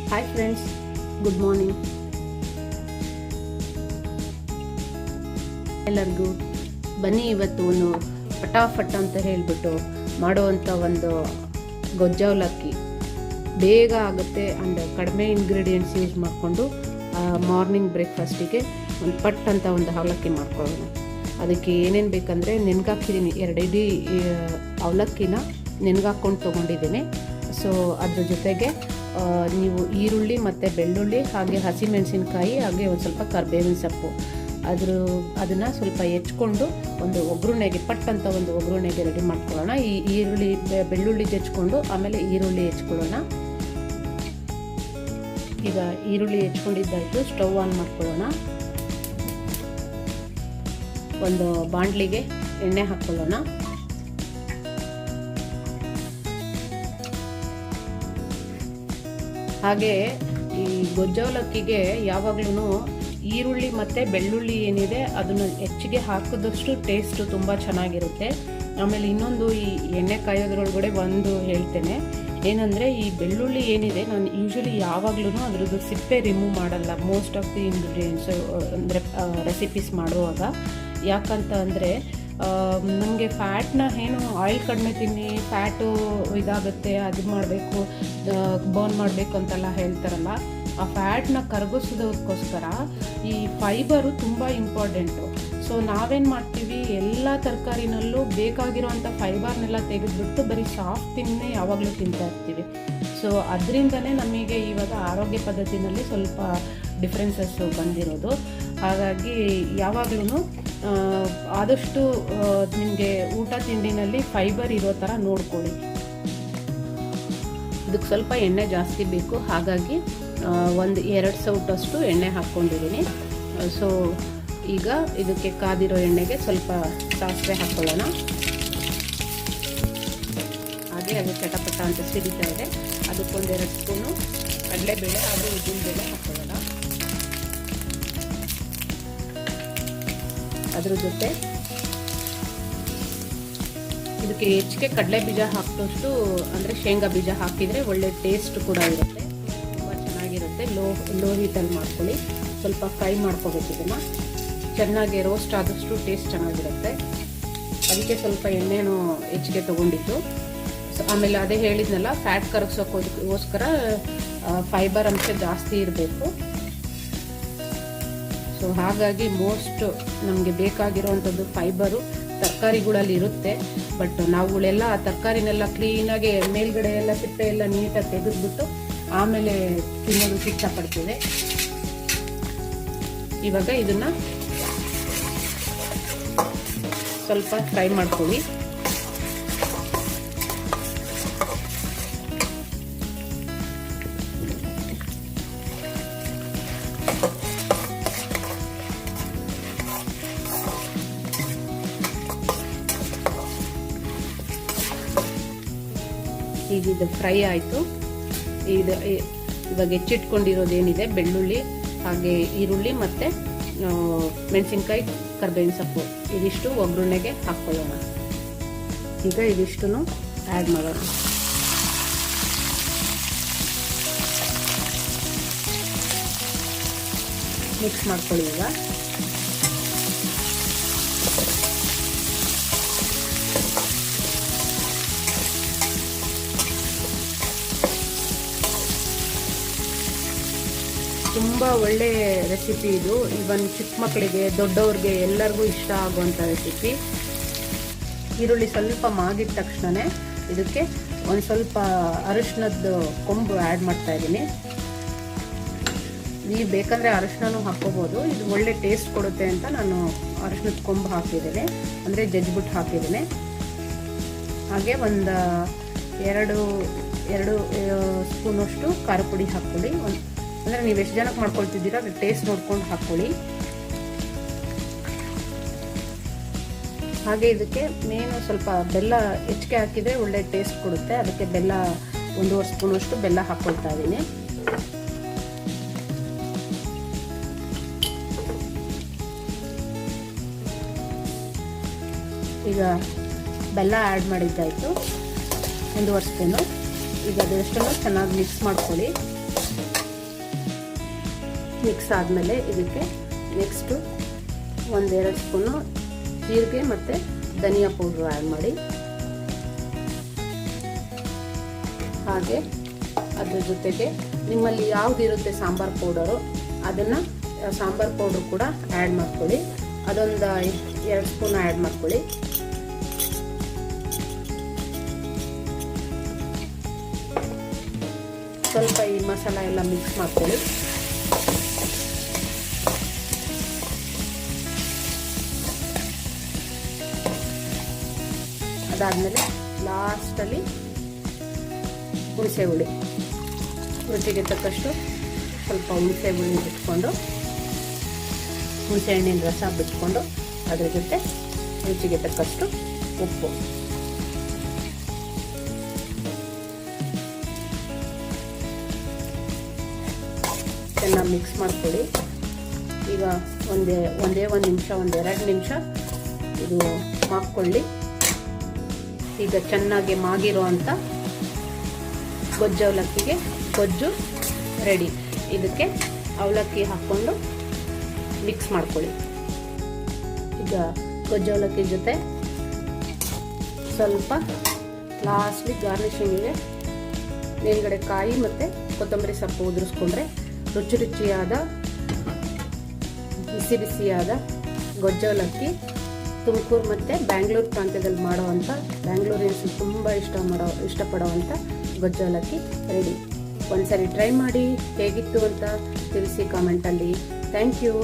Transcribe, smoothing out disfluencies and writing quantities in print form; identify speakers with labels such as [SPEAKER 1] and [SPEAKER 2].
[SPEAKER 1] Hi friends, good morning ಎಲ್ಲರಿಗೂ. ಬನ್ನಿ ಇವತ್ತು ಒಂದು ಫಟಾಫಟ್ ಅಂತ ಹೇಳಿಬಿಟ್ಟು ಮಾಡುವಂಥ ಒಂದು ಗೊಜ್ಜ ಅವಲಕ್ಕಿ ಬೇಗ ಆಗುತ್ತೆ ಆ್ಯಂಡ್ ಕಡಿಮೆ ಇಂಗ್ರೀಡಿಯೆಂಟ್ಸ್ ಯೂಸ್ ಮಾಡಿಕೊಂಡು ಮಾರ್ನಿಂಗ್ ಬ್ರೇಕ್ಫಾಸ್ಟಿಗೆ ಒಂದು ಪಟ್ ಅಂತ ಒಂದು ಅವಲಕ್ಕಿ ಮಾಡ್ಕೊಳ್ಳೋಣ. ಅದಕ್ಕೆ ಏನೇನು ಬೇಕಂದರೆ ನೆನ್ಗಾಕಿದ್ದೀನಿ, 2 ಇಡೀ ಅವಲಕ್ಕಿನ ನೆನ್ಗಾಕ್ಕೊಂಡು ತೊಗೊಂಡಿದ್ದೀನಿ. ಸೊ ಅದ್ರ ಜೊತೆಗೆ ನೀವು ಈರುಳ್ಳಿ ಮತ್ತು ಬೆಳ್ಳುಳ್ಳಿ ಹಾಗೆ ಹಸಿಮೆಣಸಿನ್ಕಾಯಿ ಹಾಗೆ ಒಂದು ಸ್ವಲ್ಪ ಕರಿಬೇವಿನ ಸೊಪ್ಪು ಅದನ್ನು ಸ್ವಲ್ಪ ಹೆಚ್ಕೊಂಡು ಒಂದು ಒಗ್ಗರಣೆಗೆ ಪಟ್ ಅಂತ ಒಂದು ಒಗ್ಗರಣೆಗೆ ರೆಡಿ ಮಾಡ್ಕೊಳ್ಳೋಣ. ಈ ಈರುಳ್ಳಿ ಬೆಳ್ಳುಳ್ಳಿ ಹೆಚ್ಕೊಂಡು ಆಮೇಲೆ ಈರುಳ್ಳಿ ಹೆಚ್ಕೊಳ್ಳೋಣ. ಈಗ ಈರುಳ್ಳಿ ಹೆಚ್ಕೊಂಡಿದ್ದಾಯಿತು, ಸ್ಟವ್ ಆನ್ ಮಾಡ್ಕೊಳ್ಳೋಣ. ಒಂದು ಬಾಣಲಿಗೆ ಎಣ್ಣೆ ಹಾಕ್ಕೊಳ್ಳೋಣ. ಹಾಗೆ ಈ ಗೊಜ್ಜವಲಕ್ಕಿಗೆ ಯಾವಾಗಲೂ ಈರುಳ್ಳಿ ಮತ್ತು ಬೆಳ್ಳುಳ್ಳಿ ಏನಿದೆ ಅದನ್ನು ಹೆಚ್ಚಿಗೆ ಹಾಕಿದಷ್ಟು ಟೇಸ್ಟು ತುಂಬ ಚೆನ್ನಾಗಿರುತ್ತೆ. ಆಮೇಲೆ ಇನ್ನೊಂದು ಈ ಎಣ್ಣೆ ಕಾಯೋದ್ರೊಳಗಡೆ ಒಂದು ಹೇಳ್ತೇನೆ ಏನಂದರೆ, ಈ ಬೆಳ್ಳುಳ್ಳಿ ಏನಿದೆ ನಾನು ಯೂಶ್ವಲಿ ಯಾವಾಗಲೂ ಅದ್ರದ್ದು ಸಿಪ್ಪೆ ರಿಮೂವ್ ಮಾಡಲ್ಲ ಮೋಸ್ಟ್ ಆಫ್ ದಿ ಇಂಗ್ರೀಡಿಯೆಂಟ್ಸು ಅಂದರೆ ರೆಸಿಪೀಸ್ ಮಾಡುವಾಗ. ಯಾಕಂತ ಅಂದರೆ ನಮಗೆ ಫ್ಯಾಟ್ನ ಏನು ಆಯಿಲ್ ಕಡಿಮೆ ತಿನ್ನಿ, ಫ್ಯಾಟು ಇದಾಗುತ್ತೆ, ಅದು ಮಾಡಬೇಕು ಬರ್ನ್ ಮಾಡಬೇಕು ಅಂತೆಲ್ಲ ಹೇಳ್ತಾರಲ್ಲ, ಆ ಫ್ಯಾಟ್ನ ಕರಗಿಸೋದಕ್ಕೋಸ್ಕರ ಈ ಫೈಬರು ತುಂಬ ಇಂಪಾರ್ಟೆಂಟು. ಸೊ ನಾವೇನು ಮಾಡ್ತೀವಿ, ಎಲ್ಲ ತರಕಾರಿನಲ್ಲೂ ಬೇಕಾಗಿರೋವಂಥ ಫೈಬರ್ನೆಲ್ಲ ತೆಗೆದುಬಿಟ್ಟು ಬರೀ ಸಾಫ್ಟ್ ತಿನ್ನೇ ಯಾವಾಗಲೂ ತಿಂತಾ ಇರ್ತೀವಿ. ಸೊ ಅದರಿಂದನೇ ನಮಗೆ ಇವಾಗ ಆರೋಗ್ಯ ಪದ್ಧತಿನಲ್ಲಿ ಸ್ವಲ್ಪ ಡಿಫ್ರೆನ್ಸಸ್ಸು ಬಂದಿರೋದು. ಹಾಗಾಗಿ ಯಾವಾಗಲೂ ಆದಷ್ಟು ನಿಮಗೆ ಊಟ ತಿಂಡಿನಲ್ಲಿ ಫೈಬರ್ ಇರೋ ಥರ ನೋಡ್ಕೊಳ್ಳಿ. ಇದಕ್ಕೆ ಸ್ವಲ್ಪ ಎಣ್ಣೆ ಜಾಸ್ತಿ ಬೇಕು, ಹಾಗಾಗಿ ಒಂದು 2 ಸೌಟಷ್ಟು ಎಣ್ಣೆ ಹಾಕ್ಕೊಂಡಿದ್ದೀನಿ. ಸೊ ಈಗ ಇದಕ್ಕೆ ಕಾದಿರೋ ಎಣ್ಣೆಗೆ ಸ್ವಲ್ಪ ಸಾಸಿವೆ ಹಾಕ್ಕೊಳ್ಳೋಣ. ಹಾಗೆ ಅದು ಚಟಪಟ ಅಂತ ಸಿಡಿತಾ ಇದೆ, ಅದಕ್ಕೊಂದು 2 ಸ್ಪೂನು ಕಡಲೆಬೇಳೆ ಹಾಗೂ ಉದ್ದಿನಬೇಳೆ ಹಾಕ್ಕೊಳ್ಳೋಣ. ಅದ್ರ ಜೊತೆ ಇದಕ್ಕೆ ಹೆಚ್ಚಿಗೆ ಕಡಲೆ ಬೀಜ ಹಾಕಿದಷ್ಟು ಅಂದರೆ ಶೇಂಗಾ ಬೀಜ ಹಾಕಿದರೆ ಒಳ್ಳೆ ಟೇಸ್ಟ್ ಕೂಡ ಇರುತ್ತೆ, ತುಂಬ ಚೆನ್ನಾಗಿರುತ್ತೆ. ಲೋ ಹೀಟಲ್ಲಿ ಮಾಡ್ಕೊಳ್ಳಿ. ಸ್ವಲ್ಪ ಫ್ರೈ ಮಾಡ್ಕೋಬೇಕು, ಇದನ್ನು ಚೆನ್ನಾಗಿ ರೋಸ್ಟ್ ಆದಷ್ಟು ಟೇಸ್ಟ್ ಚೆನ್ನಾಗಿರುತ್ತೆ. ಅದಕ್ಕೆ ಸ್ವಲ್ಪ ಎಣ್ಣೆನೂ ಹೆಚ್ಚಿಗೆ ತೊಗೊಂಡಿದ್ದು. ಆಮೇಲೆ ಅದೇ ಹೇಳಿದ್ನಲ್ಲ, ಫ್ಯಾಟ್ ಕರಗಿಸೋಕ್ಕೋಸ್ಕರ ಫೈಬರ್ ಅಂಶ ಜಾಸ್ತಿ ಇರಬೇಕು. ಸೊ ಹಾಗಾಗಿ ಮೋಸ್ಟ್ ನಮಗೆ ಬೇಕಾಗಿರೋವಂಥದ್ದು ಫೈಬರು ತರಕಾರಿಗಳಲ್ಲಿ ಇರುತ್ತೆ. ಬಟ್ ನಾವುಗಳೆಲ್ಲ ಆ ತರಕಾರಿನೆಲ್ಲ ಕ್ಲೀನಾಗಿ ಮೇಲ್ಗಡೆ ಎಲ್ಲ ಸಿಪ್ಪೆ ಎಲ್ಲ ನೀಟಾಗಿ ತೆಗೆದುಬಿಟ್ಟು ಆಮೇಲೆ ತಿನ್ನೋದಕ್ಕೆ ಇಷ್ಟಪಡ್ತೇವೆ. ಇವಾಗ ಇದನ್ನು ಸ್ವಲ್ಪ ಫ್ರೈ ಮಾಡ್ಕೊಳ್ಳಿ. ಈಗ ಇದು ಫ್ರೈ ಆಯಿತು. ಇವಾಗ ಹೆಚ್ಚಿಟ್ಕೊಂಡಿರೋದೇನಿದೆ ಬೆಳ್ಳುಳ್ಳಿ ಹಾಗೆ ಈರುಳ್ಳಿ ಮತ್ತು ಮೆಣಸಿನ್ಕಾಯಿ ಕರಿಬೇವಿನ ಸೊಪ್ಪು ಇದಿಷ್ಟು ಒಗ್ಗರಣೆಗೆ ಹಾಕ್ಕೊಳ್ಳೋಣ. ಈಗ ಇದಿಷ್ಟು ಆ್ಯಡ್ ಮಾಡೋಣ. ಮಿಕ್ಸ್ ಮಾಡ್ಕೊಳ್ಳಿ. ಈಗ ತುಂಬ ಒಳ್ಳೆ ರೆಸಿಪಿ ಇದು. ಇವನ್ ಚಿಕ್ಕ ಮಕ್ಕಳಿಗೆ ದೊಡ್ಡವ್ರಿಗೆ ಎಲ್ಲರಿಗೂ ಇಷ್ಟ ಆಗುವಂಥ ರೆಸಿಪಿ. ಈರುಳ್ಳಿ ಸ್ವಲ್ಪ ಮಾಗಿದ ತಕ್ಷಣವೇ ಇದಕ್ಕೆ ಒಂದು ಸ್ವಲ್ಪ ಅರಿಶಿನದ ಕೊಂಬು ಆ್ಯಡ್ ಮಾಡ್ತಾಯಿದ್ದೀನಿ. ನೀವು ಬೇಕಂದರೆ ಅರಿಶಿನೂ ಹಾಕ್ಕೋಬೋದು, ಇದು ಒಳ್ಳೆ ಟೇಸ್ಟ್ ಕೊಡುತ್ತೆ ಅಂತ ನಾನು ಅರಿಶಿನದ ಕೊಂಬು ಹಾಕಿದ್ದೇನೆ, ಅಂದರೆ ಜಜ್ಜಿಬಿಟ್ಟು ಹಾಕಿದ್ದೇನೆ. ಹಾಗೆ ಒಂದು 2 ಸ್ಪೂನಷ್ಟು ಖಾರ ಪುಡಿ ಹಾಕ್ಕೊಳ್ಳಿ. ಅಂದರೆ ನೀವು ಎಷ್ಟು ಜನಕ್ಕೆ ಮಾಡ್ಕೊಳ್ತಿದ್ದೀರಾ ಅದು ಟೇಸ್ಟ್ ನೋಡ್ಕೊಂಡು ಹಾಕ್ಕೊಳ್ಳಿ. ಹಾಗೆ ಇದಕ್ಕೆ ಮೇನು ಸ್ವಲ್ಪ ಬೆಲ್ಲ ಹೆಚ್ಚಿಗೆ ಹಾಕಿದರೆ ಒಳ್ಳೆ ಟೇಸ್ಟ್ ಕೊಡುತ್ತೆ. ಅದಕ್ಕೆ ಬೆಲ್ಲ 1.5 ಸ್ಪೂನಷ್ಟು ಬೆಲ್ಲ ಹಾಕ್ಕೊಳ್ತಾ ಇದ್ದೀನಿ. ಈಗ ಬೆಲ್ಲ ಆ್ಯಡ್ ಮಾಡಿದ್ದಾಯಿತು, 1.5 ಸ್ಪೂನು. ಈಗ ಅದೆಷ್ಟನ್ನು ಚೆನ್ನಾಗಿ ಮಿಕ್ಸ್ ಮಾಡ್ಕೊಳ್ಳಿ. ಮಿಕ್ಸ್ ಆದಮೇಲೆ ಇದಕ್ಕೆ ನೆಕ್ಸ್ಟು 1-2 ಸ್ಪೂನು ಜೀರಿಗೆ ಮತ್ತು ಧನಿಯಾ ಪೌಡ್ರ್ ಆ್ಯಡ್ ಮಾಡಿ. ಹಾಗೆ ಅದ್ರ ಜೊತೆಗೆ ನಿಮ್ಮಲ್ಲಿ ಯಾವುದಿರುತ್ತೆ ಸಾಂಬಾರು ಪೌಡರು, ಅದನ್ನು ಸಾಂಬಾರು ಪೌಡ್ರು ಕೂಡ ಆ್ಯಡ್ ಮಾಡ್ಕೊಳ್ಳಿ. ಅದೊಂದು 2 ಸ್ಪೂನ್ ಆ್ಯಡ್ ಮಾಡ್ಕೊಳ್ಳಿ. ಸ್ವಲ್ಪ ಈ ಮಸಾಲ ಎಲ್ಲ ಮಿಕ್ಸ್ ಮಾಡ್ಕೊಳ್ಳಿ. ಅದಾದಮೇಲೆ ಲಾಸ್ಟಲ್ಲಿ ಹುಣಸೆ ಹುಳಿ, ರುಚಿಗೆ ತಕ್ಕಷ್ಟು ಸ್ವಲ್ಪ ಹುಣಸೆ ಹುಳಿ ಬಿಟ್ಕೊಂಡು, ಹುಣಸೆ ಹಣ್ಣಿನ ರಸ ಬಿಟ್ಕೊಂಡು, ಅದ್ರ ಜೊತೆ ರುಚಿಗೆ ತಕ್ಕಷ್ಟು ಉಪ್ಪು. ಚೆನ್ನಾಗಿ ಮಿಕ್ಸ್ ಮಾಡ್ಕೊಳ್ಳಿ. ಈಗ ಒಂದೇ 1 ನಿಮಿಷ, 1-2 ನಿಮಿಷ ಇದು ಹಾಕ್ಕೊಳ್ಳಿ. ಈಗ ಚೆನ್ನಾಗಿ ಮಾಗಿರೋ ಅಂಥ ಗೊಜ್ಜು ಅವಲಕ್ಕಿಗೆ ಗೊಜ್ಜು ರೆಡಿ. ಇದಕ್ಕೆ ಅವಲಕ್ಕಿ ಹಾಕ್ಕೊಂಡು ಮಿಕ್ಸ್ ಮಾಡ್ಕೊಳ್ಳಿ. ಈಗ ಗೊಜ್ಜು ಅವಲಕ್ಕಿ ಜೊತೆ ಸ್ವಲ್ಪ ಲಾಸ್ಟ್ಲಿ ಗಾರ್ನಿಷಿಂಗಿಗೆ ಮೇಲ್ಗಡೆ ಕಾಯಿ ಮತ್ತು ಕೊತ್ತಂಬರಿ ಸೊಪ್ಪು ಉದುರಿಸ್ಕೊಂಡ್ರೆ ರುಚಿಯಾದ ಬಿಸಿಯಾದ ಗೊಜ್ಜು ಅವಲಕ್ಕಿ ತುಮಕೂರು ಮತ್ತು ಬ್ಯಾಂಗ್ಳೂರು ಪ್ರಾಂತ್ಯದಲ್ಲಿ ಮಾಡೋವಂಥ, ಬ್ಯಾಂಗ್ಳೂರಿನ ತುಂಬ ಇಷ್ಟಪಡೋವಂಥ ಗೊಜ್ಜು ಅವಲಕ್ಕಿ ರೆಡಿ. ಒಂದ್ಸರಿ ಟ್ರೈ ಮಾಡಿ ಹೇಗಿತ್ತು ಅಂತ ತಿಳಿಸಿ ಕಾಮೆಂಟಲ್ಲಿ. Thank you.